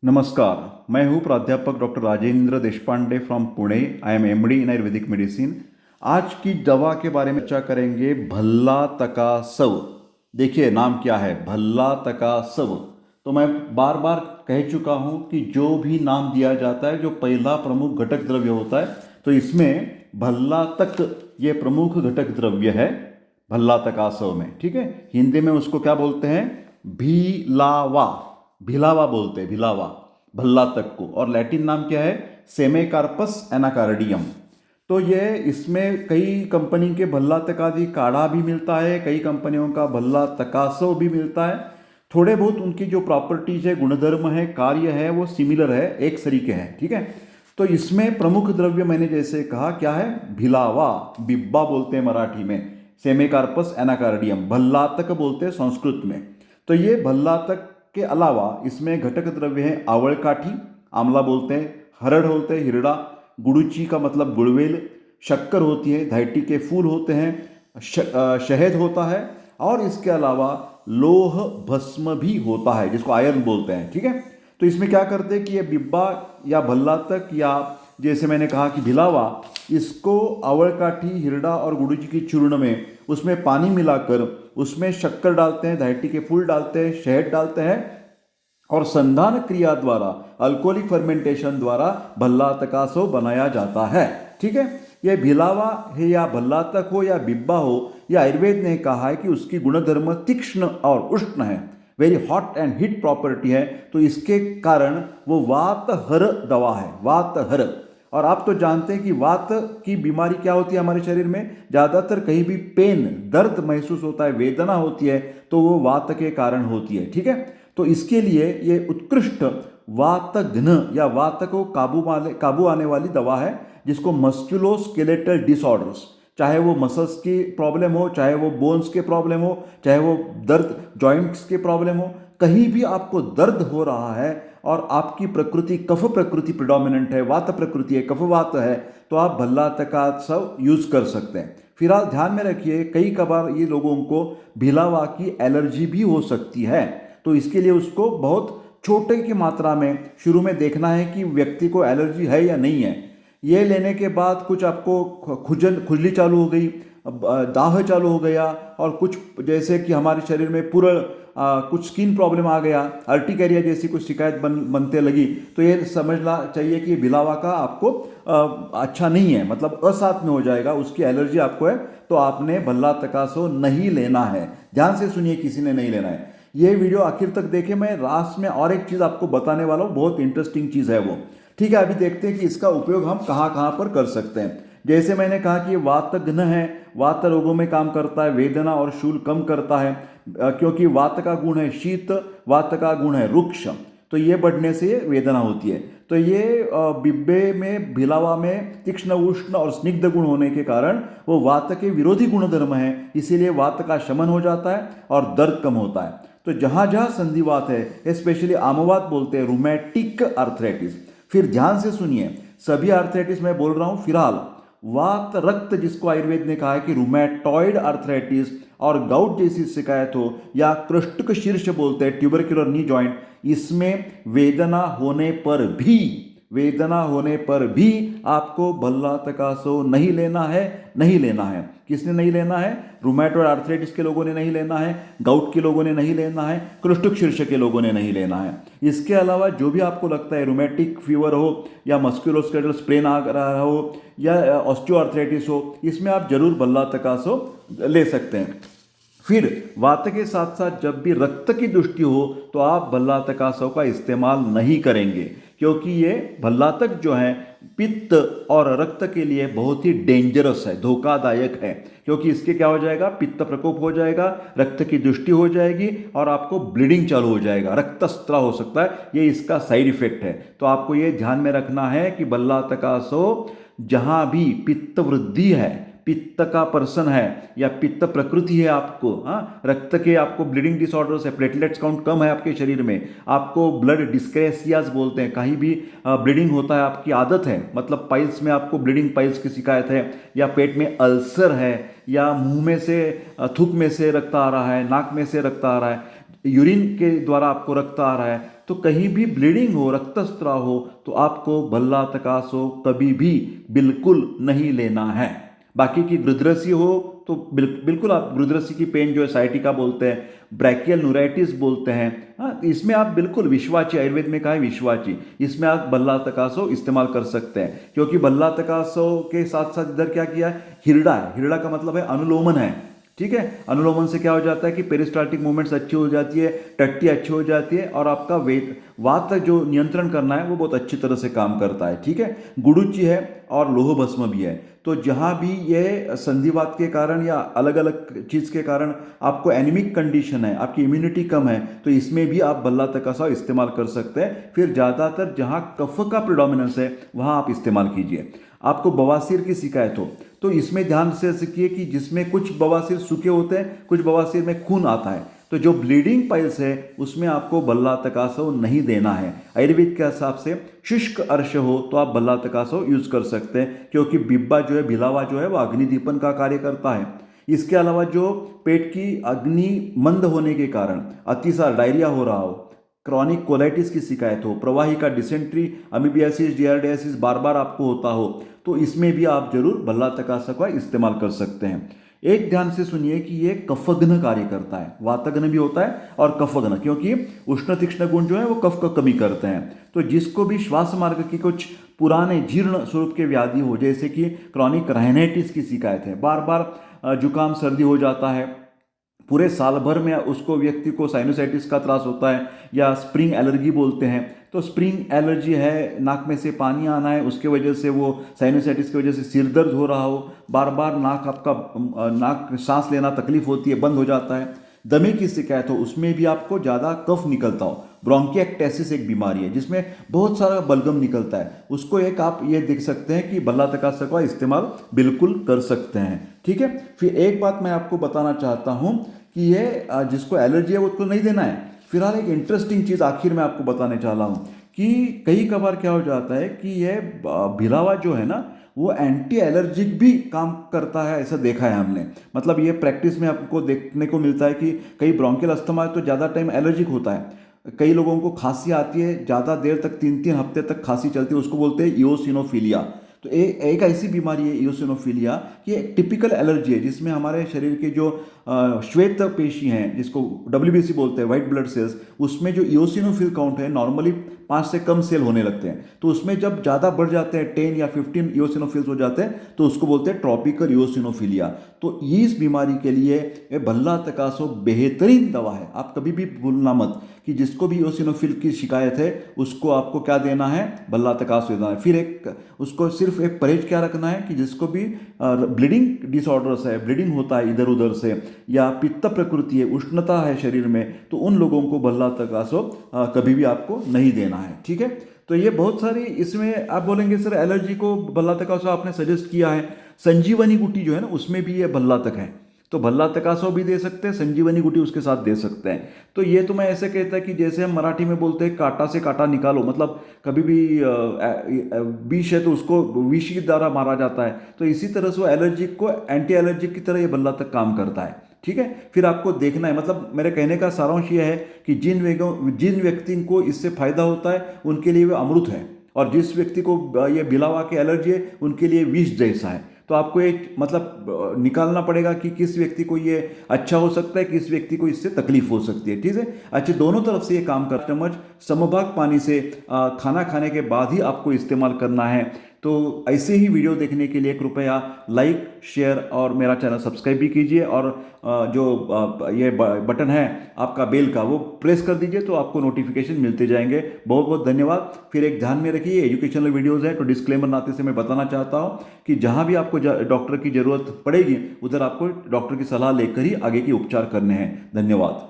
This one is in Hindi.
नमस्कार, मैं हूं प्राध्यापक doctor Rajendra Deshpande from Pune. I am MD in Ayurvedic medicine. आज की दवा के बारे में चर्चा करेंगे, भल्ला तकासव। देखिए नाम क्या है, भल्ला तकासव। तो मैं बार बार कह चुका हूं कि जो भी नाम दिया जाता है, जो पहला प्रमुख घटक द्रव्य होता है, तो इसमें भल्ला तक ये प्रमुख घटक द्रव्य है भल्ला तकासव में। ठीक है, हिंदी में उसको क्या बोलते हैं, भीलावा। भिलावा बोलते हैं, भिलावा भल्ला तक को। और लैटिन नाम क्या है, सेमेकार्पस एनाकार्डियम। तो ये इसमें कई कंपनी के भल्ला तकादी काढ़ा भी मिलता है, कई कंपनियों का भल्ला तकासव भी मिलता है। थोड़े बहुत उनकी जो प्रॉपर्टीज है, गुणधर्म है, कार्य है, वो सिमिलर है, एक सरीके हैं। ठीक है, तो इसमें प्रमुख द्रव्य मैंने जैसे कहा क्या है, भिलावा, बिब्बा बोलते हैं मराठी में, सेमेकार्पस एनाकार्डियम भल्ला तक बोलते हैं संस्कृत में। तो ये भल्ला तक के अलावा इसमें घटक द्रव्य है आवड़ काठी, आंवला बोलते हैं, हरड़ बोलते हैं, हिरड़ा, गुड़ूची का मतलब गुड़वेल, शक्कर होती है, धायटी के फूल होते हैं, शहद होता है, और इसके अलावा लोह भस्म भी होता है जिसको आयरन बोलते हैं। ठीक है, तो इसमें क्या करते हैं कि ये बिब्बा या भल्ला तक, या जैसे मैंने कहा कि भिलावा, इसको आवड़ काठी, हिरड़ा और गुड़ूची की चूर्ण में उसमें पानी मिलाकर उसमें शक्कर डालते हैं, धायटी के फूल डालते हैं, शहद डालते हैं, और संधान क्रिया द्वारा, अल्कोहलिक फर्मेंटेशन द्वारा भल्ला तकासव बनाया जाता है। ठीक है, यह भिलावा है या भल्ला तक हो या बिब्बा हो, यह आयुर्वेद ने कहा है कि उसकी गुणधर्म तीक्ष्ण और उष्ण है, very hot and heat property है। तो इसके कारण वो वातहर दवा है, वातहर। और आप तो जानते हैं कि वात की बीमारी क्या होती है हमारे शरीर में, ज़्यादातर कहीं भी पेन, दर्द महसूस होता है, वेदना होती है, तो वो वात के कारण होती है। ठीक है, तो इसके लिए ये उत्कृष्ट वातघ्न या वात को काबू आने वाली दवा है, जिसको मस्कुलोस्केलेटल डिसऑर्डर्स, चाहे वो मसल्स की प्रॉब्लम हो, चाहे वो बोन्स के प्रॉब्लम हो, चाहे वो दर्द जॉइंट्स के प्रॉब्लम हो, कहीं भी आपको दर्द हो रहा है और आपकी प्रकृति कफ प्रकृति प्रिडोमिनेंट है, वात प्रकृति है, कफवात है, तो आप भल्ला तकासव यूज कर सकते हैं। फिलहाल ध्यान में रखिए, कई कबार ये लोगों को भिलावा की एलर्जी भी हो सकती है, तो इसके लिए उसको बहुत छोटे की मात्रा में शुरू में देखना है कि व्यक्ति को एलर्जी है या नहीं है। ये लेने के बाद कुछ आपको खुजली चालू हो गई, दाह चालू हो गया, और कुछ जैसे कि हमारे शरीर में पूरा कुछ स्किन प्रॉब्लम आ गया, अर्टिकेरिया जैसी कुछ शिकायत बनते लगी, तो ये समझना चाहिए कि भिलावा का आपको अच्छा नहीं है, मतलब असाथ में हो जाएगा, उसकी एलर्जी आपको है, तो आपने भल्ला तकासव नहीं लेना है। ध्यान से सुनिए, किसी ने नहीं लेना है। ये वीडियो आखिर तक देखें, मैं लास्ट में और एक चीज़ आपको बताने वाला हूँ, बहुत इंटरेस्टिंग चीज़ है वो। ठीक है, अभी देखते हैं कि इसका उपयोग हम कहाँ कहाँ पर कर सकते हैं। जैसे मैंने कहा कि वातघ्न है, वात रोगों में काम करता है, वेदना और शूल कम करता है, क्योंकि वात का गुण है शीत, वात का गुण है रुक्ष, तो ये बढ़ने से वेदना होती है। तो ये बिब्बे में, भिलावा में तीक्ष्ण, उष्ण और स्निग्ध गुण होने के कारण वो वात के विरोधी गुणधर्म है, इसीलिए वात का शमन हो जाता है और दर्द कम होता है। तो जहाँ जहाँ संधिवात है, स्पेशली आमवात बोलते हैं, रूमेटिक आर्थराइटिस। फिर ध्यान से सुनिए, सभी आर्थराइटिस मैं बोल रहा हूँ फिलहाल, वात रक्त जिसको आयुर्वेद ने कहा है कि रूमेटॉइड आर्थराइटिस और गाउट जैसी शिकायत हो, या कृष्टक शीर्ष बोलते हैं, ट्यूबरक्युलर नी जॉइंट, इसमें वेदना होने पर भी आपको भल्ला तकासव नहीं लेना है, नहीं लेना है। किसने नहीं लेना है, रूमेटॉइड आर्थराइटिस के लोगों ने नहीं लेना है, गाउट के लोगों ने नहीं लेना है, कृष्टक शीर्ष के लोगों ने नहीं लेना है। इसके अलावा जो भी आपको लगता है, रूमेटिक फीवर हो या मस्कुलोस्केलेटल स्प्रेन आ रहा हो या ऑस्टियोआर्थराइटिस हो, इसमें आप जरूर भल्ला तकासव ले सकते हैं। फिर वात के साथ साथ जब भी रक्त की दृष्टि हो, तो आप भल्ला तकासव का इस्तेमाल नहीं करेंगे, क्योंकि ये भल्ला तक जो है पित्त और रक्त के लिए बहुत ही डेंजरस है, धोखादायक है, क्योंकि इसके क्या हो जाएगा, पित्त प्रकोप हो जाएगा, रक्त की दृष्टि हो जाएगी और आपको ब्लीडिंग चालू हो जाएगा, रक्तस्राव हो सकता है, ये इसका साइड इफेक्ट है। तो आपको ये ध्यान में रखना है कि भल्ला तकासव जहाँ भी पित्त वृद्धि है, पित्त का पर्सन है या पित्त प्रकृति है आपको, रक्त के आपको ब्लीडिंग डिसऑर्डर्स है, प्लेटलेट्स काउंट कम है आपके शरीर में, आपको ब्लड डिस्क्रेसियाज बोलते हैं, कहीं भी ब्लीडिंग होता है, आपकी आदत है, मतलब पाइल्स में आपको ब्लीडिंग पाइल्स की शिकायत है, या पेट में अल्सर है, या मुंह में से थूक में से रक्त आ रहा है, नाक में से रक्त आ रहा है, यूरिन के द्वारा आपको रक्त आ रहा है, तो कहीं भी ब्लीडिंग हो, रक्तस्राव हो, तो आपको भल्ला तकासो कभी भी बिल्कुल नहीं लेना है। बाकी की गृध्रसी हो तो बिल्कुल आप गृध्रसी की पेन जो है साइटिका बोलते हैं, ब्रैकियल न्यूराइटिस बोलते हैं, हाँ, इसमें आप बिल्कुल विश्वाची, आयुर्वेद में कहा है विश्वाची, इसमें आप भल्ला तकासो इस्तेमाल कर सकते हैं। क्योंकि भल्ला तकासो के साथ साथ इधर क्या किया है, हिरड़ा है, हिरड़ा का मतलब है अनुलोमन है, ठीक है। अनुलोमन से क्या हो जाता है कि पेरिस्टाल्टिक मूवमेंट्स अच्छी हो जाती है, टट्टी अच्छी हो जाती है, और आपका वेट वात जो नियंत्रण करना है वो बहुत अच्छी तरह से काम करता है, ठीक है। गुडुचि है और लोह भस्म भी है। तो जहाँ भी ये संधिवात के कारण या अलग अलग चीज़ के कारण आपको एनीमिक कंडीशन है, आपकी इम्यूनिटी कम है, तो इसमें भी आप भल्ला तकासा इस्तेमाल कर सकते हैं। फिर ज़्यादातर जहाँ कफ का प्रिडोमिनेंस है वहाँ आप इस्तेमाल कीजिए। आपको बवासीर की शिकायत हो तो इसमें ध्यान से सीखिए कि जिसमें कुछ बवासीर सूखे होते हैं, कुछ बवासीर में खून आता है, तो जो ब्लीडिंग पाइल्स है उसमें आपको भल्ला तकासो नहीं देना है। आयुर्वेद के हिसाब से शुष्क अर्श हो तो आप भल्ला तकासो यूज कर सकते हैं, क्योंकि बिब्बा जो है, भिलावा जो है, वो अग्निदीपन का कार्य करता है। इसके अलावा जो पेट की अग्नि मंद होने के कारण अतिसार, डायरिया हो रहा हो, क्रॉनिक कोलाइटिस की शिकायत हो, प्रवाहिका डिसेंट्री, अमीबियासिस, डियार्डियासिस बार बार आपको होता हो, तो इसमें भी आप जरूर भल्ला तकासा का इस्तेमाल कर सकते हैं। एक ध्यान से सुनिए कि ये कफघ्न कार्य करता है, वातघ्न भी होता है और कफघ्न, क्योंकि उष्ण तीक्ष्ण गुण जो है वो कफ को कमी करते हैं। तो जिसको भी श्वास मार्ग की कुछ पुराने जीर्ण स्वरूप के व्याधि हो, जैसे कि क्रॉनिक राइनाइटिस की शिकायत है, बार बार जुकाम सर्दी हो जाता है, पूरे साल भर में उसको व्यक्ति को साइनोसाइटिस का त्रास होता है, या स्प्रिंग एलर्जी बोलते हैं, तो स्प्रिंग एलर्जी है, नाक में से पानी आना है, उसके वजह से वो साइनोसाइटिस की वजह से सिर दर्द हो रहा हो, बार बार नाक सांस लेना तकलीफ होती है, बंद हो जाता है, दमे की शिकायत हो, उसमें भी आपको ज़्यादा कफ निकलता हो, ब्रोंकिएक्टेसिस एक बीमारी है जिसमें बहुत सारा बलगम निकलता है, उसको एक आप ये देख सकते हैं कि भल्ला तकासा का इस्तेमाल बिल्कुल कर सकते हैं, ठीक है। फिर एक बात मैं आपको बताना चाहता हूँ कि ये जिसको एलर्जी है वो उसको नहीं देना है। फिलहाल एक इंटरेस्टिंग चीज़ आखिर में आपको बताने चाह हूँ कि कई कबार क्या हो जाता है कि ये भिलावा जो है ना वो एंटी एलर्जिक भी काम करता है, ऐसा देखा है हमने। मतलब ये प्रैक्टिस में आपको देखने को मिलता है कि कई ब्रोंकियल अस्थमा तो ज़्यादा टाइम एलर्जिक होता है, कई लोगों को खांसी आती है, ज़्यादा देर तक 3-3 हफ्ते तक खांसी चलती है, उसको बोलते हैं इओसिनोफिलिया। तो एक ऐसी बीमारी है इओसिनोफिलिया कि एक टिपिकल एलर्जी है जिसमें हमारे शरीर के जो श्वेत पेशी हैं, जिसको WBC बोलते हैं, वाइट ब्लड सेल्स, उसमें जो इओसिनोफिल काउंट है नॉर्मली 5 से कम सेल होने लगते हैं। तो उसमें जब ज़्यादा बढ़ जाते हैं, 10 या 15 इओसिनोफिल्स हो जाते हैं, तो उसको बोलते हैं ट्रॉपिकल इओसिनोफिलिया। तो इस बीमारी के लिए भल्ला तकासो बेहतरीन दवा है। आप कभी भी भूलना मत कि जिसको भी इओसिनोफिल की शिकायत है उसको आपको क्या देना है, भल्ला तकासो देना है। फिर एक उसको सिर्फ एक परहेज क्या रखना है कि जिसको भी ब्लीडिंग डिसऑर्डर्स है, ब्लीडिंग होता है इधर उधर से, या पित्त प्रकृति है, उष्णता है शरीर में, तो उन लोगों को भल्ला तकासो कभी भी आपको नहीं देना है, ठीक है। तो ये बहुत सारी, इसमें आप बोलेंगे सर एलर्जी को भल्ला तकासो आपने सजेस्ट किया है, संजीवनी गुटी जो है ना उसमें भी ये भल्ला तक है, तो भल्ला तकासो भी दे सकते हैं, संजीवनी गुटी उसके साथ दे सकते हैं। तो ये तो मैं ऐसे कहता कि जैसे हम मराठी में बोलते हैं कांटा से कांटा निकालो, मतलब कभी भी विष है तो उसको विष के द्वारा मारा जाता है, तो इसी तरह से वो एलर्जिक को एंटी एलर्जिक की तरह ये भल्ला तक काम करता है, ठीक है। फिर आपको देखना है, मतलब मेरे कहने का सारांश ये है कि जिन व्यक्ति को इससे फायदा होता है उनके लिए वो अमृत है, और जिस व्यक्ति को ये भिलावा की एलर्जी है उनके लिए विष जैसा है। तो आपको एक मतलब निकालना पड़ेगा कि किस व्यक्ति को ये अच्छा हो सकता है, किस व्यक्ति को इससे तकलीफ हो सकती है, ठीक है। अच्छा, दोनों तरफ से ये काम कर, चम्मच समभाग पानी से खाना खाने के बाद ही आपको इस्तेमाल करना है। तो ऐसे ही वीडियो देखने के लिए कृपया लाइक, शेयर और मेरा चैनल सब्सक्राइब भी कीजिए, और जो ये बटन है आपका बेल का वो प्रेस कर दीजिए, तो आपको नोटिफिकेशन मिलते जाएंगे। बहुत बहुत धन्यवाद। फिर एक ध्यान में रखिए, एजुकेशनल वीडियोज़ है, तो डिस्क्लेमर नाते से मैं बताना चाहता हूँ कि जहाँ भी आपको डॉक्टर की ज़रूरत पड़ेगी उधर आपको डॉक्टर की सलाह लेकर ही आगे के उपचार करने हैं। धन्यवाद।